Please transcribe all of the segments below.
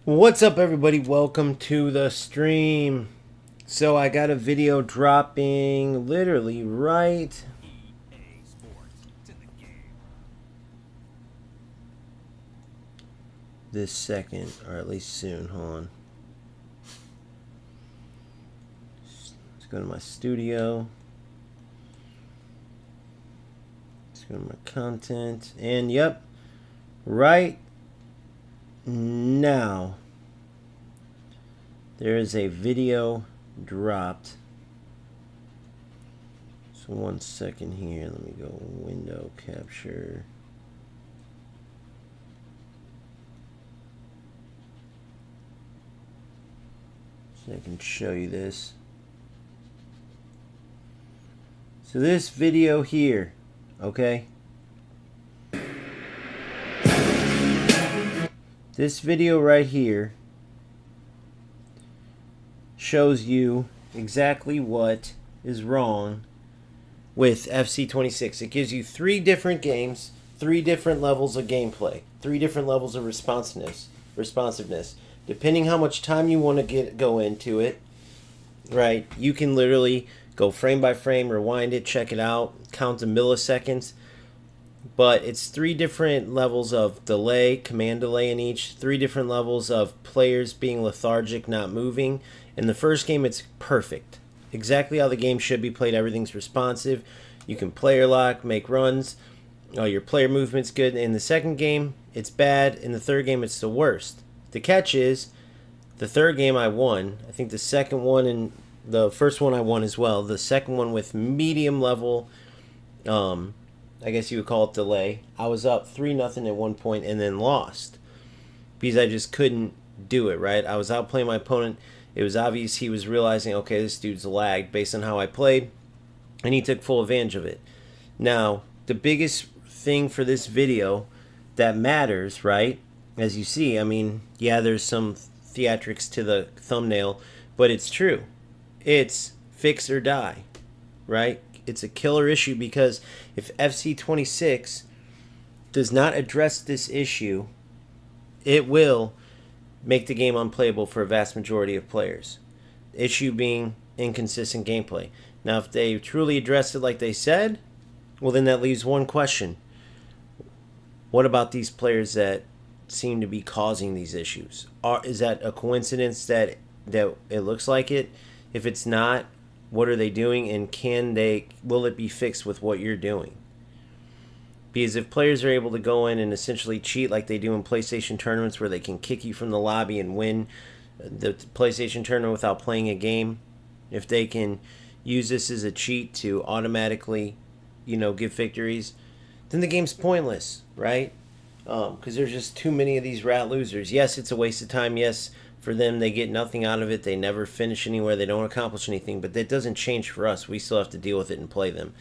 What's up, everybody? Welcome to the stream. So I got a video dropping literally right this second, or at least soon. Hold on. Let's go to my studio. Let's go to my content. And yep, right now there is a video dropped. So 1 second here. Let me go window capture. So I can show you this. So this video here, okay? This video right here shows you exactly what is wrong with FC26. It gives you 3 different games, 3 different levels of gameplay, 3 different levels of responsiveness. Depending how much time you want to go into it, right? You can literally go frame by frame, rewind it, check it out, count the milliseconds. But it's 3 different levels of delay, command delay in each, 3 different levels of players being lethargic, not moving. In the first game, it's perfect. Exactly how the game should be played. Everything's responsive. You can player lock, make runs. Your player movement's good. In the second game, it's bad. In the third game, it's the worst. The catch is, the third game I won. I think the second one and the first one I won as well. The second one with medium level, I guess you would call it delay. I was up 3-0 at one point and then lost because I just couldn't do it, right? I was outplaying my opponent. It was obvious he was realizing, okay, this dude's lagged based on how I played, and he took full advantage of it. Now, the biggest thing for this video that matters, right, as you see, I mean, yeah, there's some theatrics to the thumbnail, but it's true. It's fix or die, right? It's a killer issue because if FC26 does not address this issue, it will make the game unplayable for a vast majority of players. The issue being inconsistent gameplay. Now, if they truly address it like they said, well, then that leaves one question. What about these players that seem to be causing these issues? Is that a coincidence that it looks like it? If it's not, what are they doing, and will it be fixed with what you're doing? Because if players are able to go in and essentially cheat like they do in PlayStation tournaments where they can kick you from the lobby and win the PlayStation tournament without playing a game, if they can use this as a cheat to automatically, give victories, then the game's pointless, right? Because there's just too many of these rat losers. Yes, it's a waste of time. Yes, for them, they get nothing out of it. They never finish anywhere. They don't accomplish anything. But that doesn't change for us. We still have to deal with it and play them.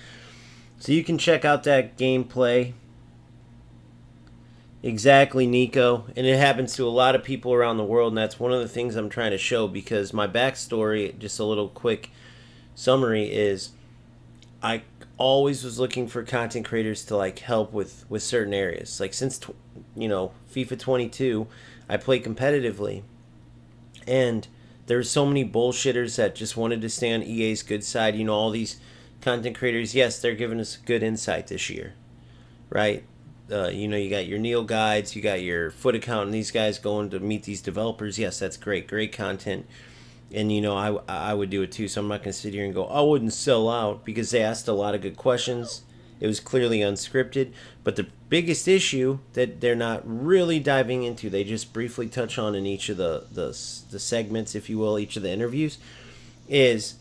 So you can check out that gameplay. Exactly, Nico. And it happens to a lot of people around the world. And that's one of the things I'm trying to show. Because my backstory, just a little quick summary, is I always was looking for content creators to help with certain areas. Since FIFA 22, I play competitively. And there's so many bullshitters that just wanted to stay on EA's good side. All these content creators, yes, they're giving us good insight this year, right? You got your Neil guides, you got your Foot account, and these guys going to meet these developers. Yes, that's great content. And, I would do it too, so I'm not going to sit here and go, I wouldn't sell out, because they asked a lot of good questions. It was clearly unscripted. But the biggest issue that they're not really diving into, they just briefly touch on in each of the segments, if you will, each of the interviews, is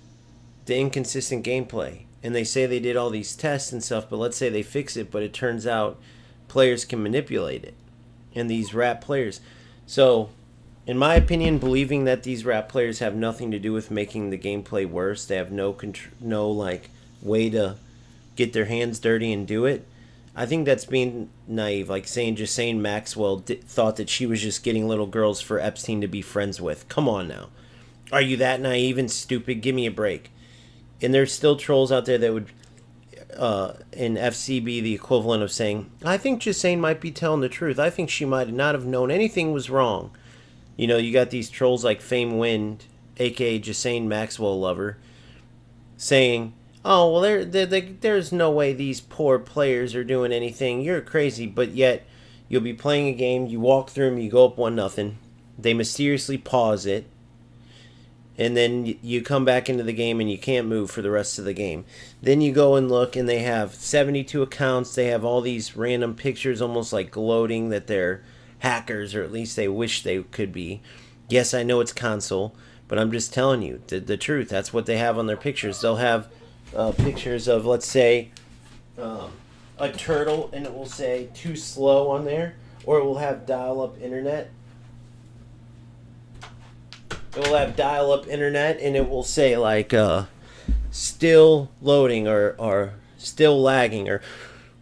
the inconsistent gameplay. And they say they did all these tests and stuff, but let's say they fix it, but it turns out players can manipulate it. And these rat players. So, in my opinion, believing that these rat players have nothing to do with making the gameplay worse, they have no way to get their hands dirty and do it, I think that's being naive. Saying Maxwell thought that she was just getting little girls for Epstein to be friends with. Come on now. Are you that naive and stupid? Give me a break. And there's still trolls out there that would in FCB the equivalent of saying, I think Jasane might be telling the truth. I think she might not have known anything was wrong. You know, you got these trolls like Fame Wind, aka Jasane Maxwell Lover, saying, "Oh well, there's no way these poor players are doing anything. You're crazy." But yet, you'll be playing a game, you walk through them, you go up 1-0. They mysteriously pause it, and then you come back into the game and you can't move for the rest of the game. Then you go and look, and they have 72 accounts. They have all these random pictures, almost like gloating that they're hackers, or at least they wish they could be. Yes, I know it's console, but I'm just telling you the truth. That's what they have on their pictures. They'll have pictures of, let's say, a turtle, and it will say too slow on there, or it will have dial-up internet. It will have dial-up internet, and it will say like still loading, or still lagging, or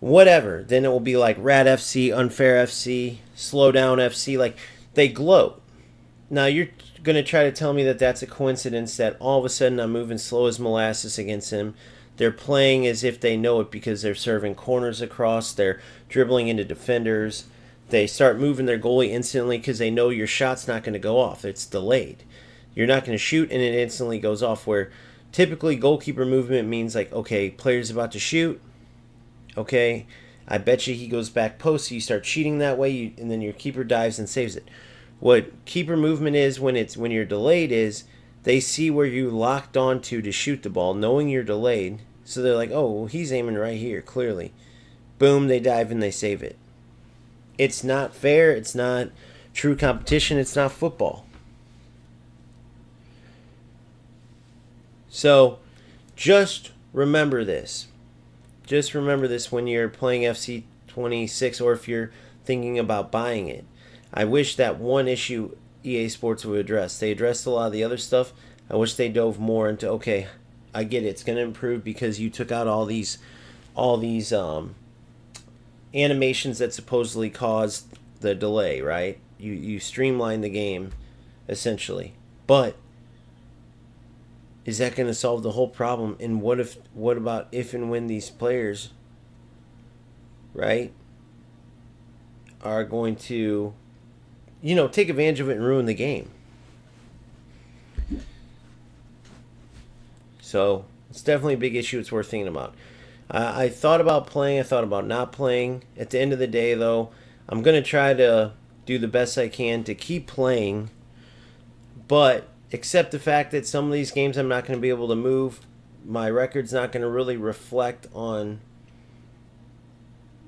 whatever. Then it will be like Rat FC, Unfair FC, Slow Down FC. Like, they gloat. Now you're going to try to tell me that that's a coincidence, that all of a sudden I'm moving slow as molasses against him. They're playing as if they know it because they're serving corners across. They're dribbling into defenders. They start moving their goalie instantly because they know your shot's not going to go off. It's delayed. You're not going to shoot, and it instantly goes off, where typically goalkeeper movement means like, okay, player's about to shoot. Okay, I bet you he goes back post, so you start cheating that way, and then your keeper dives and saves it. What keeper movement is when you're delayed is they see where you locked onto to shoot the ball, knowing you're delayed. So they're like, oh, well, he's aiming right here, clearly. Boom, they dive and they save it. It's not fair. It's not true competition. It's not football. So just remember this. Just remember this when you're playing FC 26, or if you're thinking about buying it. I wish that one issue EA Sports would address. They addressed a lot of the other stuff. I wish they dove more into, okay, I get it. It's going to improve because you took out all these animations that supposedly caused the delay, right? You streamlined the game, essentially. But is that going to solve the whole problem? And what about if and when these players, right, are going to, take advantage of it and ruin the game? So it's definitely a big issue. It's worth thinking about. I thought about playing. I thought about not playing. At the end of the day, though, I'm going to try to do the best I can to keep playing, but accept the fact that some of these games I'm not going to be able to move. My record's not going to really reflect on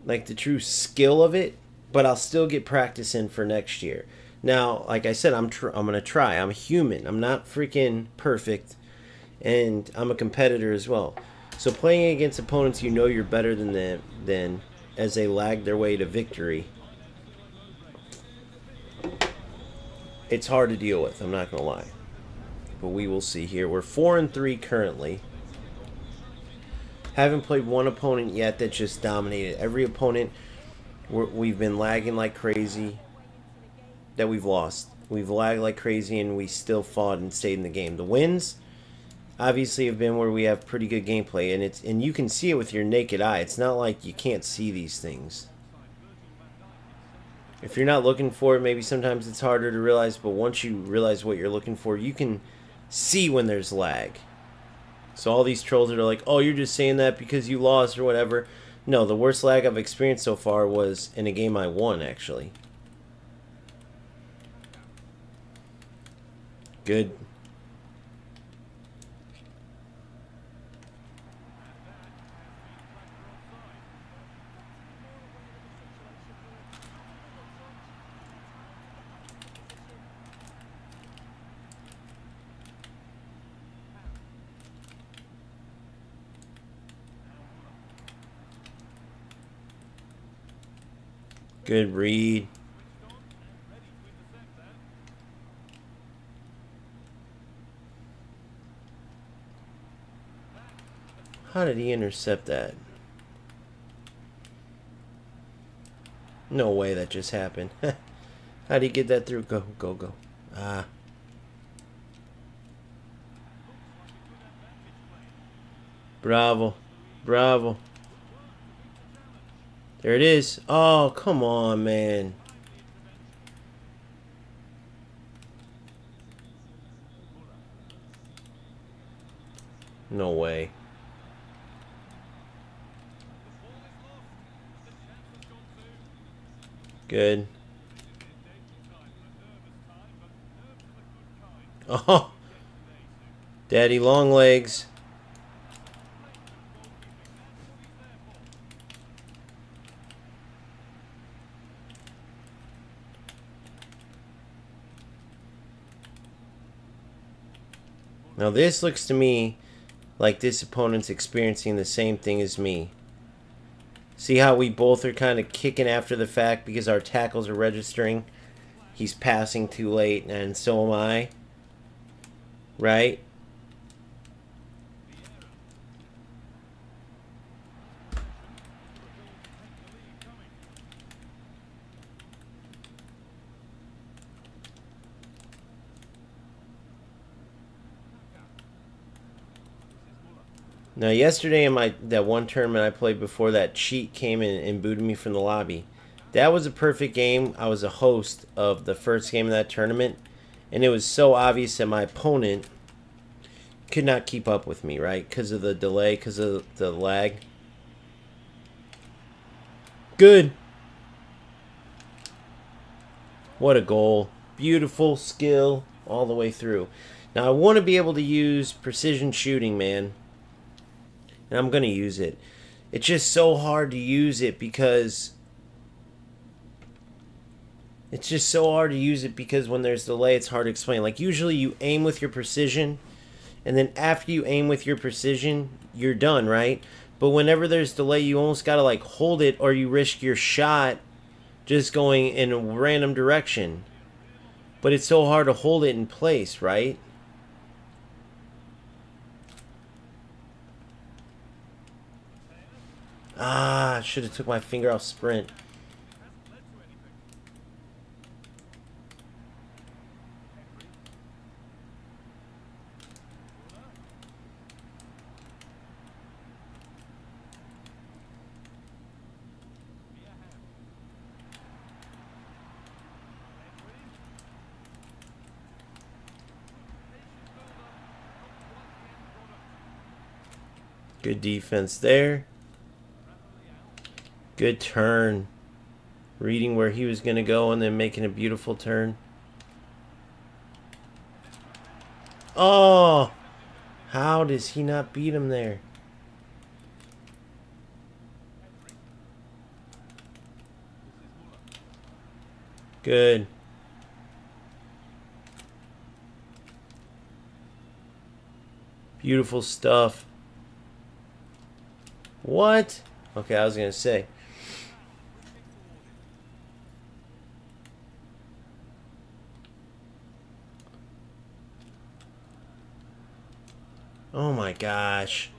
like the true skill of it, but I'll still get practice in for next year. Now, like I said, I'm going to try. I'm human. I'm not freaking perfect, and I'm a competitor as well. So playing against opponents you know you're better than them, then as they lag their way to victory, it's hard to deal with. I'm not going to lie. But we will see here. We're 4-3 currently. Haven't played one opponent yet that just dominated. Every opponent we've been lagging like crazy that we've lost. We've lagged like crazy and we still fought and stayed in the game. The wins obviously have been where we have pretty good gameplay, and you can see it with your naked eye. It's not like you can't see these things. If you're not looking for it, maybe sometimes it's harder to realize, but once you realize what you're looking for, you can see when there's lag. So all these trolls that are like, oh, you're just saying that because you lost or whatever. No, the worst lag I've experienced so far was in a game I won, actually. Good. Good read. How did he intercept that? No way that just happened. How did he get that through? Go, go, go. Ah. Bravo. Bravo. There it is. Oh, come on, man. No way. Good. Oh, Daddy long legs. Now this looks to me like this opponent's experiencing the same thing as me. See how we both are kind of kicking after the fact because our tackles are registering? He's passing too late, and so am I. Right? Now, yesterday in that one tournament I played before, that cheat came in and booted me from the lobby. That was a perfect game. I was a host of the first game of that tournament, and it was so obvious that my opponent could not keep up with me, right? Because of the delay, because of the lag. Good. What a goal. Beautiful skill all the way through. Now, I want to be able to use precision shooting, man. And I'm going to use it. It's just so hard to use it because... It's just so hard to use it because when there's delay, it's hard to explain. Like, usually you aim with your precision, and then after you aim with your precision, you're done, right? But whenever there's delay, you almost got to, like, hold it, or you risk your shot just going in a random direction. But it's so hard to hold it in place, right? Ah, I should have took my finger off sprint. Good defense there. Good turn. Reading where he was going to go and then making a beautiful turn. Oh! How does he not beat him there? Good. Beautiful stuff. What? Okay, I was going to say. Oh my gosh.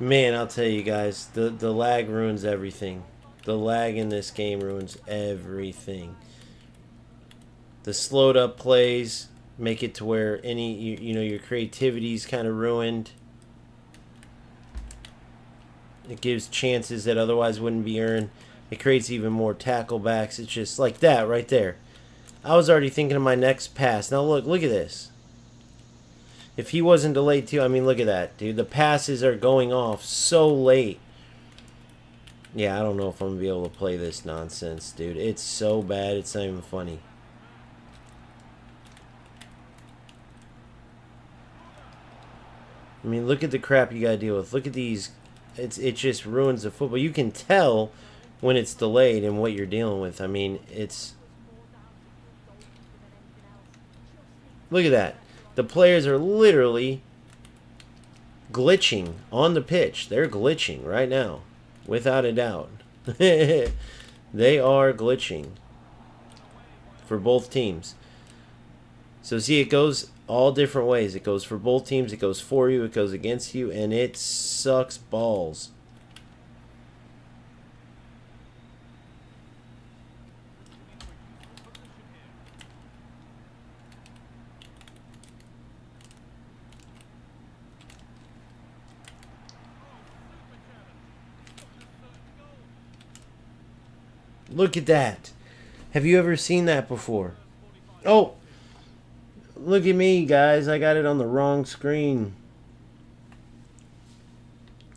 Man, I'll tell you guys, the lag ruins everything. The lag in this game ruins everything. The slowed up plays make it to where your creativity's kind of ruined. It gives chances that otherwise wouldn't be earned. It creates even more tackle backs. It's just like that right there. I was already thinking of my next pass. Now look at this. If he wasn't delayed too, I mean, look at that, dude. The passes are going off so late. Yeah, I don't know if I'm going to be able to play this nonsense, dude. It's so bad, it's not even funny. I mean, look at the crap you got to deal with. Look at these. It just ruins the football. You can tell when it's delayed and what you're dealing with. I mean, it's... Look at that. The players are literally glitching on the pitch. They're glitching right now, without a doubt. They are glitching for both teams. So see, it goes all different ways. It goes for both teams. It goes for you. It goes against you. And it sucks balls. Look at that. Have you ever seen that before? Oh, look at me, guys. I got it on the wrong screen.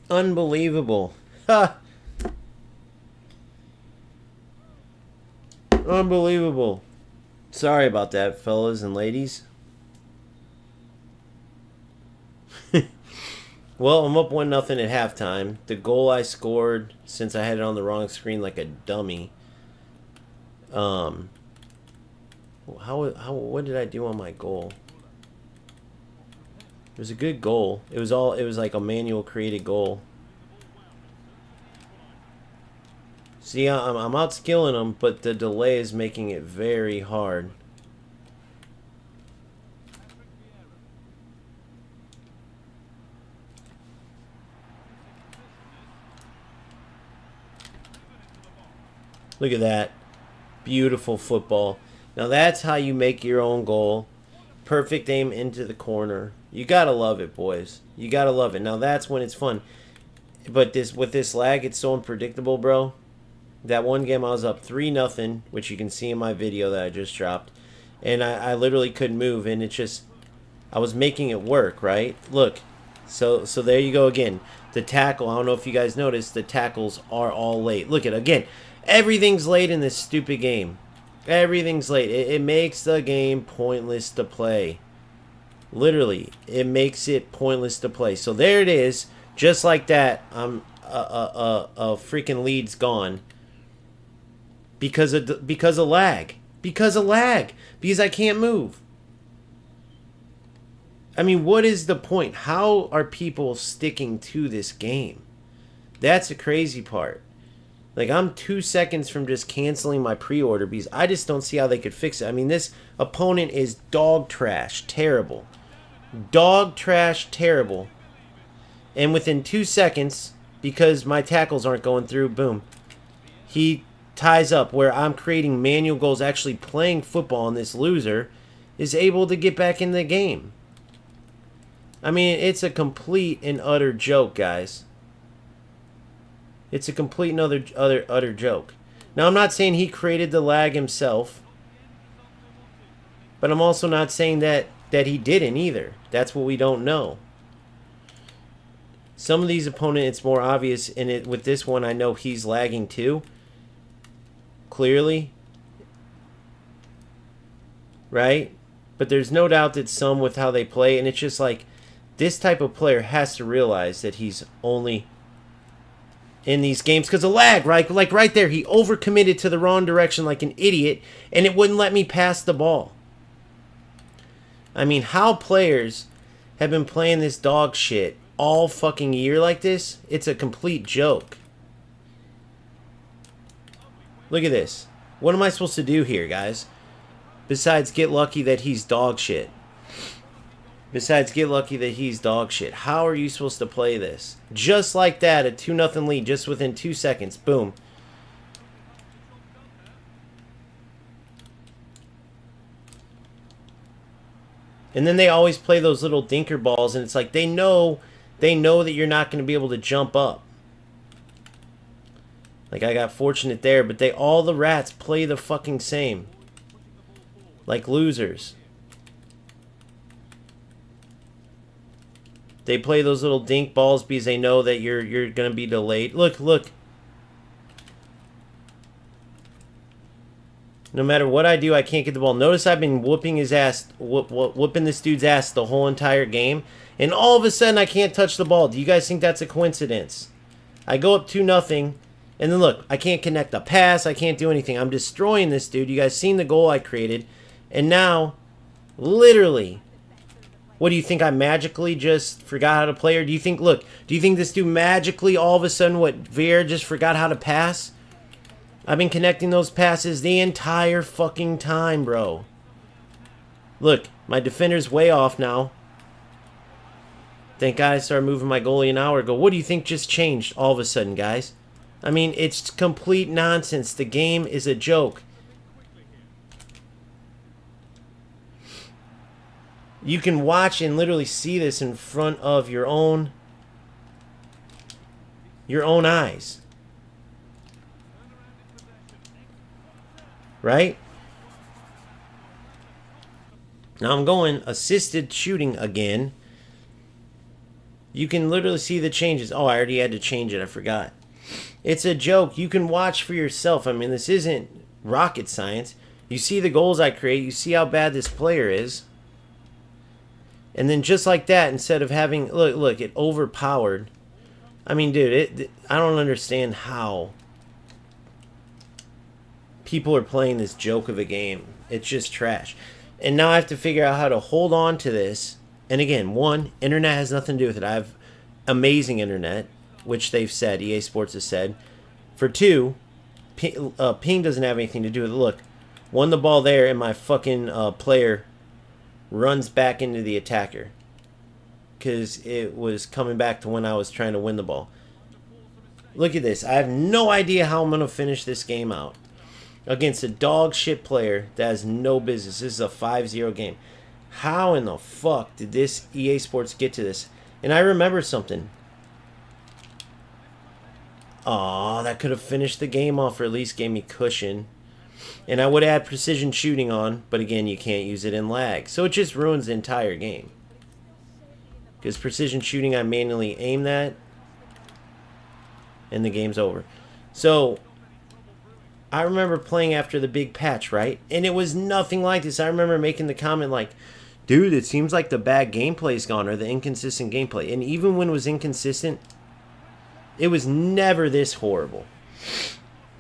Unbelievable. Ha! Unbelievable. Sorry about that, fellas and ladies. Well, I'm up 1-0 at halftime. The goal I scored, since I had it on the wrong screen like a dummy. What did I do on my goal? It was a good goal. It was like a manual created goal. See, I'm outskilling them, but the delay is making it very hard. Look at that. Beautiful football. Now that's how you make your own goal. Perfect aim into the corner. You gotta love it, boys. You gotta love it. Now that's when it's fun. But with this lag, it's so unpredictable, bro. That one game I was up 3-0, which you can see in my video that I just dropped. And I literally couldn't move, and it's just, I was making it work, right? Look. So there you go again. The tackle, I don't know if you guys noticed, the tackles are all late. Look at it again. Everything's late in this stupid game. Everything's late. It makes the game pointless to play. Literally, it makes it pointless to play. So there it is. Just like that, a freaking lead's gone. Because of lag. Because of lag. Because I can't move. I mean, what is the point? How are people sticking to this game? That's the crazy part. Like, I'm 2 seconds from just canceling my pre-order because I just don't see how they could fix it. I mean, this opponent is dog trash. Terrible. Dog trash. Terrible. And within 2 seconds, because my tackles aren't going through, boom. He ties up where I'm creating manual goals, actually playing football, and this loser is able to get back in the game. I mean, it's a complete and utter joke, guys. It's a complete and utter joke. Now, I'm not saying he created the lag himself, but I'm also not saying that he didn't either. That's what we don't know. Some of these opponents, it's more obvious, and with this one, I know he's lagging too. Clearly. Right? But there's no doubt that some with how they play, and it's just like, this type of player has to realize that he's only in these games because of lag, right? Like right there, he overcommitted to the wrong direction like an idiot, and it wouldn't let me pass the ball. I mean, how players have been playing this dog shit all fucking year like this? It's a complete joke. Look at this. What am I supposed to do here, guys? Besides get lucky that he's dog shit. Besides get lucky that he's dog shit. How are you supposed to play this? Just like that, a 2-0 lead just within 2 seconds. Boom. And then they always play those little dinker balls, and it's like they know that you're not going to be able to jump up. Like I got fortunate there, but all the rats play the fucking same. Like losers. They play those little dink balls because they know that you're going to be delayed. Look. No matter what I do, I can't get the ball. Notice I've been whooping his ass, whooping this dude's ass the whole entire game. And all of a sudden, I can't touch the ball. Do you guys think that's a coincidence? I go up 2-0, and then look, I can't connect a pass. I can't do anything. I'm destroying this dude. You guys seen the goal I created. And now, literally, what do you think? I magically just forgot how to play? Or do you think, look, do you think this dude magically all of a sudden, Veer just forgot how to pass? I've been connecting those passes the entire fucking time, bro. Look, my defender's way off now. Thank God I started moving my goalie an hour ago. What do you think just changed all of a sudden, guys? I mean, it's complete nonsense. The game is a joke. You can watch and literally see this in front of your own eyes. right? Now I'm going assisted shooting again. You can literally see the changes. Oh, I already had to change it. I forgot. It's a joke. You can watch for yourself. I mean, this isn't rocket science. You see the goals I create. You see how bad this player is. And then just like that, instead of having... Look, it overpowered. I mean, dude, I don't understand how people are playing this joke of a game. It's just trash. And now I have to figure out how to hold on to this. And again, one, internet has nothing to do with it. I have amazing internet, which they've said, EA Sports has said. For two, ping doesn't have anything to do with it. Look, won the ball there, and my fucking player runs back into the attacker. Because it was coming back to when I was trying to win the ball. Look at this. I have no idea how I'm going to finish this game out. Against a dog shit player that has no business. This is a 5-0 game. How in the fuck did this EA Sports get to this? And I remember something. Aw, that could have finished the game off or at least gave me cushion. And I would add precision shooting on, but again, you can't use it in lag. So it just ruins the entire game. Because precision shooting, I manually aim that, and the game's over. So I remember playing after the big patch, right? And it was nothing like this. I remember making the comment like, dude, it seems like the bad gameplay's gone, or the inconsistent gameplay. And even when it was inconsistent, it was never this horrible.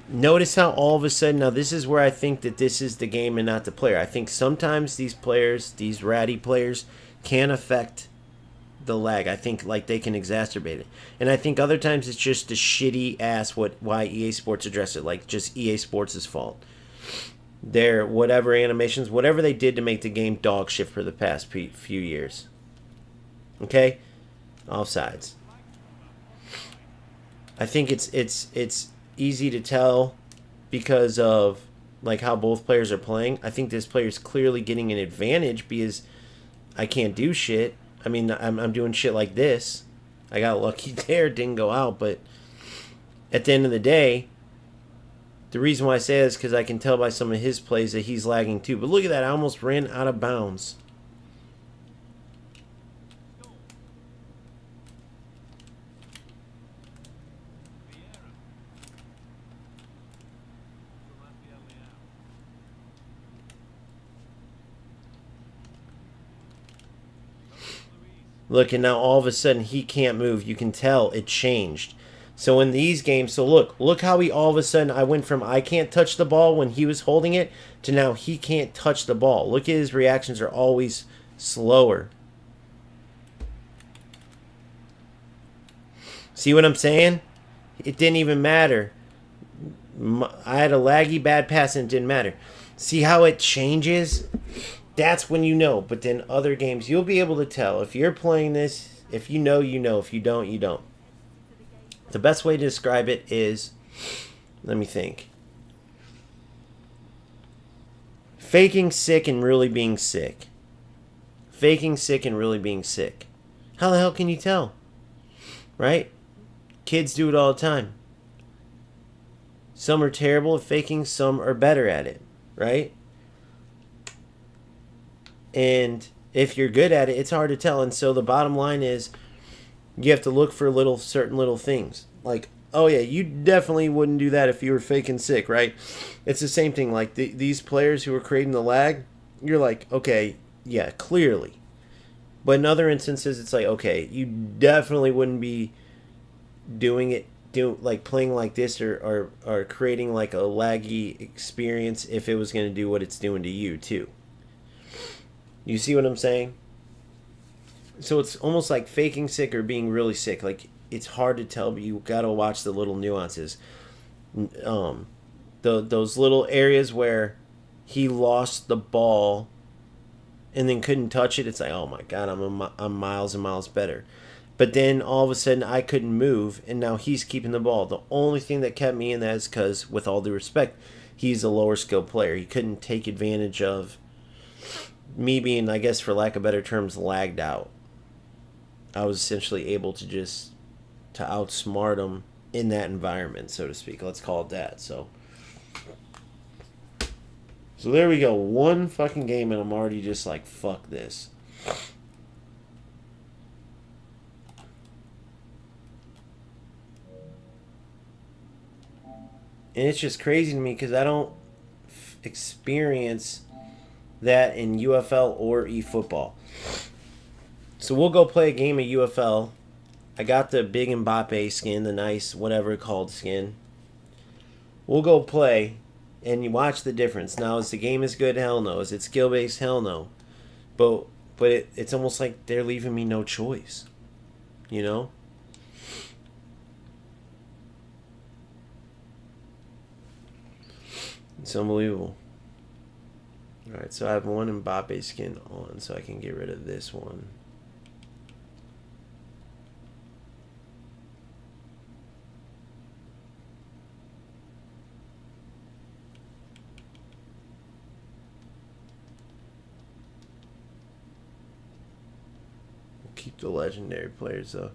Notice how all of a sudden, now this is where I think that this is the game and not the player. I think sometimes these players, these ratty players, can affect the lag. I think like they can exacerbate it. And I think other times it's just a shitty ass why EA Sports addressed it. Like just EA Sports' fault. Their whatever animations, whatever they did to make the game dog shit for the past few years. Okay? Offsides. I think it's easy to tell because of like how both players are playing. I think this player's clearly getting an advantage because I can't do shit. I mean, I'm doing shit like this. I got lucky there, didn't go out, but at the end of the day, the reason why I say that is because I can tell by some of his plays that he's lagging too. But look at that, I almost ran out of bounds. Look, and now all of a sudden he can't move. You can tell it changed. So in these games, so look how he all of a sudden, I went from I can't touch the ball when he was holding it to now he can't touch the ball. Look at his reactions are always slower. See what I'm saying? It didn't even matter. I had a laggy bad pass and it didn't matter. See how it changes? That's when you know. But then other games, you'll be able to tell. If you're playing this, if you know, you know. If you don't, you don't. The best way to describe it is, let me think. Faking sick and really being sick. Faking sick and really being sick. How the hell can you tell? Right? Kids do it all the time. Some are terrible at faking, some are better at it. Right? And if you're good at it, it's hard to tell. And so the bottom line is you have to look for certain little things. Like, oh yeah, you definitely wouldn't do that if you were faking sick, right? It's the same thing. Like these players who are creating the lag, you're like, okay, yeah, clearly. But in other instances, it's like, okay, you definitely wouldn't be doing it, like playing like this or creating like a laggy experience if it was going to do what it's doing to you too. You see what I'm saying? So it's almost like faking sick or being really sick. Like, it's hard to tell, but you got to watch the little nuances. Those little areas where he lost the ball and then couldn't touch it. It's like, oh my God, I'm miles and miles better. But then all of a sudden I couldn't move, and now he's keeping the ball. The only thing that kept me in that is because, with all due respect, he's a lower skilled player. He couldn't take advantage of me being, I guess, for lack of better terms, lagged out. I was essentially able to outsmart him in that environment, so to speak. Let's call it that. So So there we go. One fucking game and I'm already just like, fuck this. And it's just crazy to me because I don't experience that in UFL or eFootball. So we'll go play a game of UFL. I got the big Mbappe skin, the nice whatever called skin. We'll go play, and you watch the difference. Now, is the game as good? Hell no. Is it skill-based? Hell no. But it's almost like they're leaving me no choice. You know? It's unbelievable. Alright, so I have one Mbappe skin on, so I can get rid of this one. We'll keep the legendary players, though.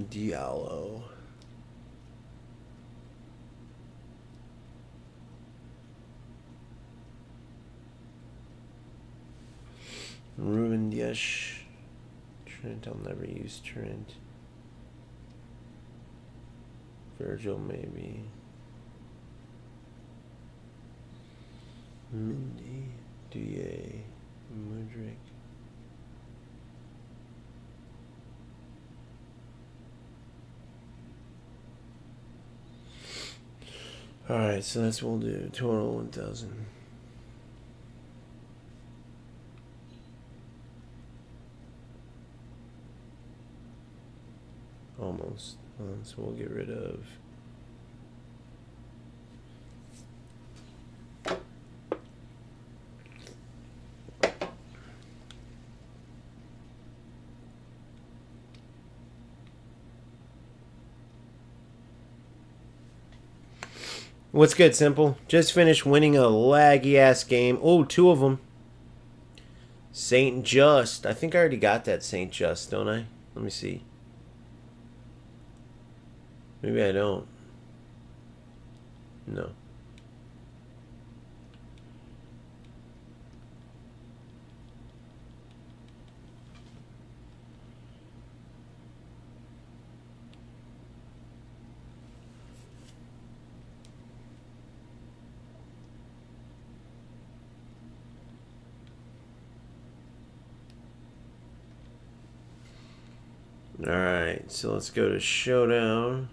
Diallo. Ruben Dias. Trent, I'll never use Trent. Virgil, maybe. Mindy. Douye. Mudrick. Alright, so that's what we'll do. Total 1,000. Almost. So we'll get rid of... What's good, Simple? Just finished winning a laggy-ass game. Oh, two of them. Saint Just. I think I already got that Saint Just, don't I? Let me see. Maybe I don't. No. Alright, so let's go to Showdown.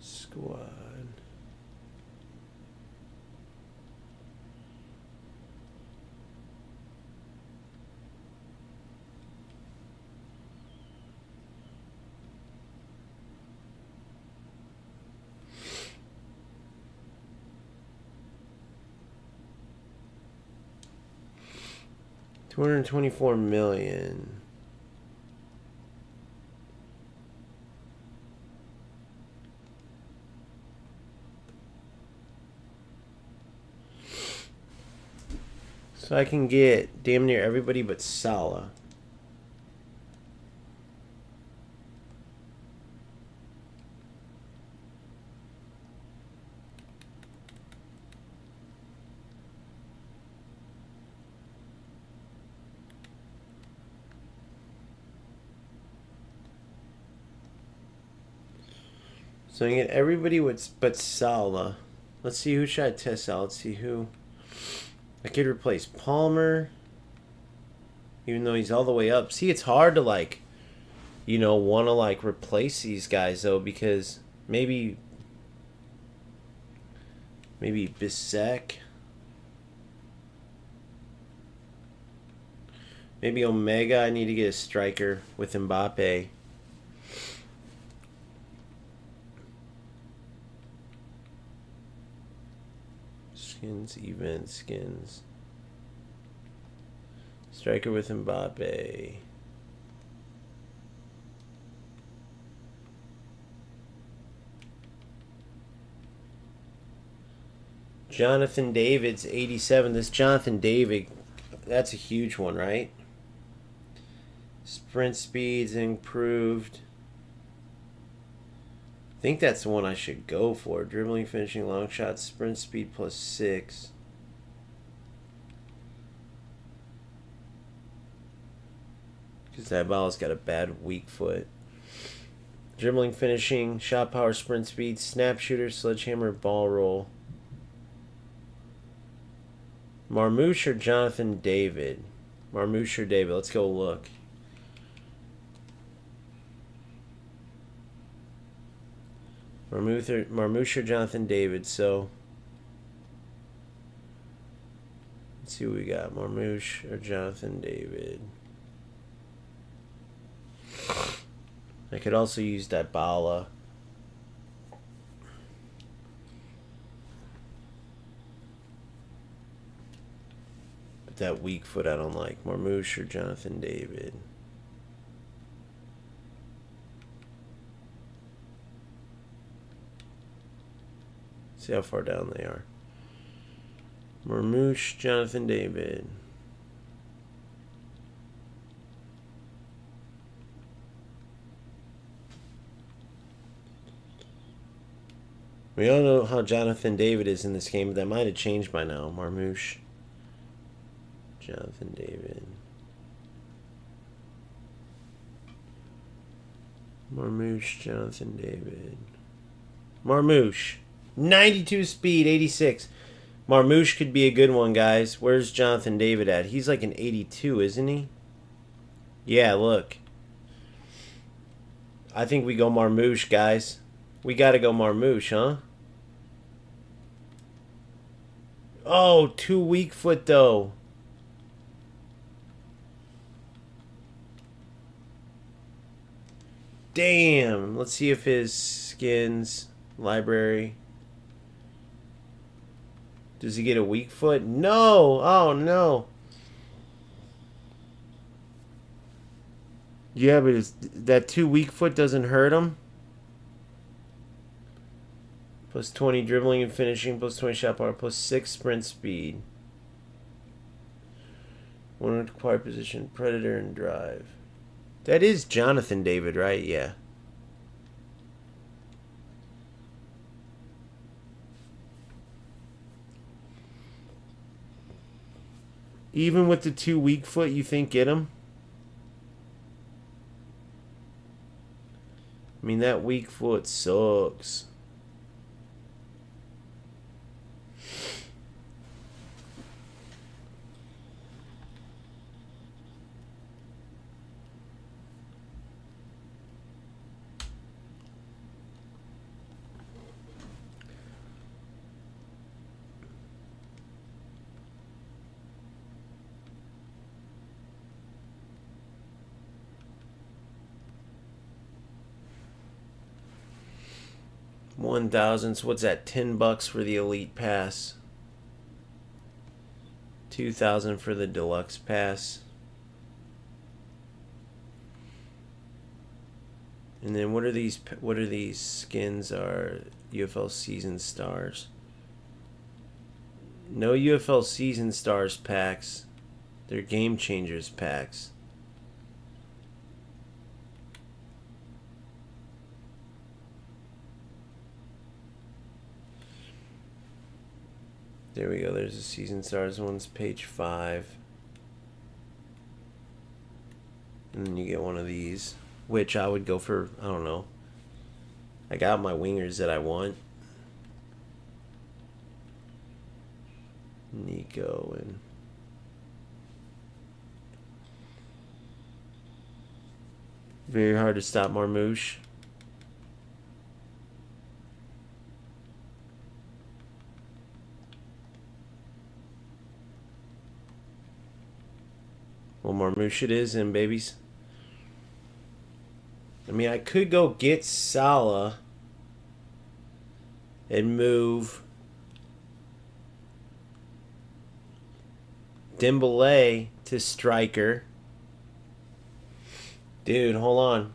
Squad. $224 million. So I can get damn near everybody but Salah. So I can get everybody but Salah. Let's see, who should I test out? Let's see who. I could replace Palmer. Even though he's all the way up. See, it's hard to, like, you know, want to, like, replace these guys, though, because maybe Bissek. Maybe Omega. I need to get a striker with Mbappe. Skins, event skins. Striker with Mbappe. Jonathan David's 87. This Jonathan David, that's a huge one, right? Sprint speed's improved. I think that's the one I should go for. Dribbling, finishing, long shots, sprint speed plus 6. Because that ball's got a bad weak foot. Dribbling, finishing, shot power, sprint speed, snap shooter, sledgehammer, ball roll. Marmouche or Jonathan David? Marmouche or David? Let's go look. Marmouche or Jonathan David. So let's see what we got. Marmouche or Jonathan David. I could also use Dybala. But that weak foot I don't like. Marmouche or Jonathan David. See how far down they are. Marmouche, Jonathan David. We all know how Jonathan David is in this game, but that might have changed by now. Marmouche, Jonathan David. Marmouche, Jonathan David. Marmouche. 92 speed, 86. Marmouche could be a good one, guys. Where's Jonathan David at? He's like an 82, isn't he? Yeah, look. I think we go Marmouche, guys. We got to go Marmouche, huh? Oh, 2 weak foot, though. Damn. Let's see if his skins library. Does he get a weak foot? No. Oh, no. Yeah, but that 2 weak foot doesn't hurt him. Plus 20 dribbling and finishing, plus 20 shot power, plus 6 sprint speed. 1 required position, predator and drive. That is Jonathan David, right? Yeah. Even with the 2 weak foot, you think get him? I mean, that weak foot sucks. $1,000. So what's that? $10 for the elite pass. $2,000 for the deluxe pass. And then what are these? What are these skins? Are UFL season stars? No UFL season stars packs. They're game changers packs. There we go. There's the season stars one's page 5. And then you get one of these, which I would go for, I don't know. I got my wingers that I want. Nico and very hard to stop Marmouche. Well, Marmouche it is, and babies. I mean, I could go get Salah and move Dembele to striker. Dude, hold on.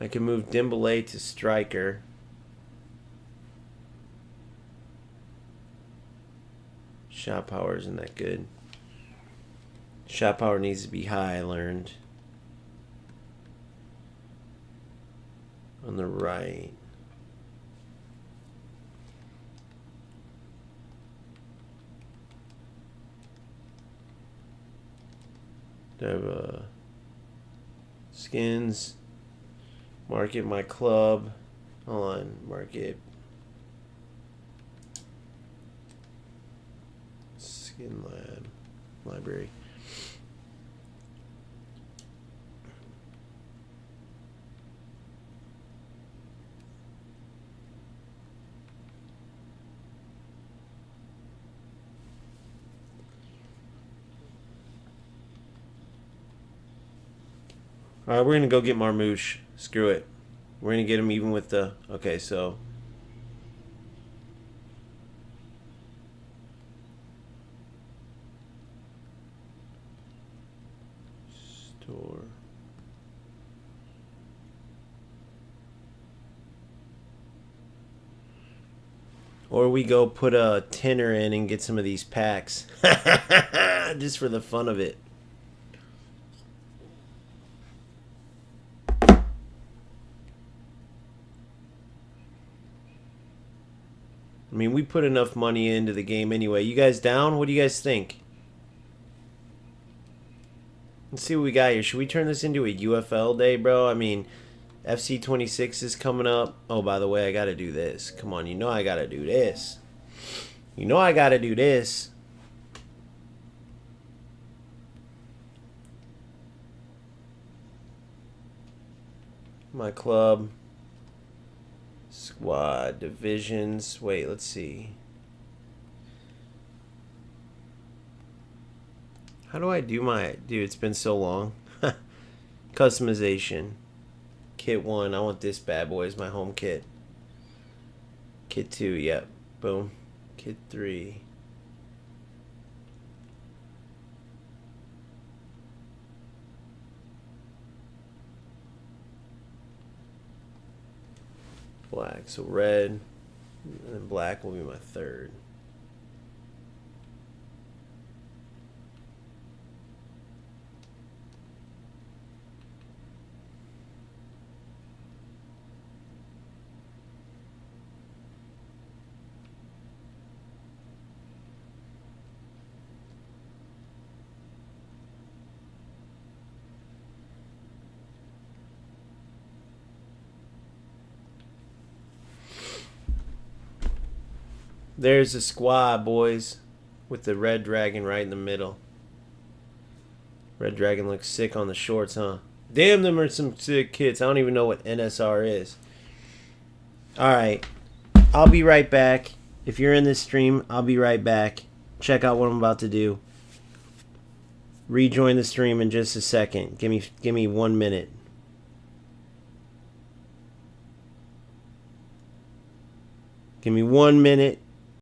I can move Dembele to striker. Shot power isn't that good. Shot power needs to be high, I learned. On the right. I have skins. Market my club. Hold on, market. Skin lab. Library. Alright, we're going to go get Marmouche. Screw it. We're going to get him even with the... Okay, so... Store. Or we go put a tenner in and get some of these packs. Just for the fun of it. I mean, we put enough money into the game anyway. You guys down? What do you guys think? Let's see what we got here. Should we turn this into a UFL day, bro? I mean, FC 26 is coming up. Oh, by the way, I got to do this. Come on, you know I got to do this. You know I got to do this. My club. Squad, divisions. Wait, let's see. How do I do my... Dude, it's been so long. Customization. Kit 1. I want this bad boy as my home kit. Kit 2, yep. Boom. Kit 3. Black. So red. And then black will be my third. There's the squad, boys, with the red dragon right in the middle. Red dragon looks sick on the shorts, huh? Damn, them are some sick kits. I don't even know what NSR is. Alright, I'll be right back. If you're in this stream, I'll be right back. Check out what I'm about to do. Rejoin the stream in just a second. Give me 1 minute. Give me 1 minute.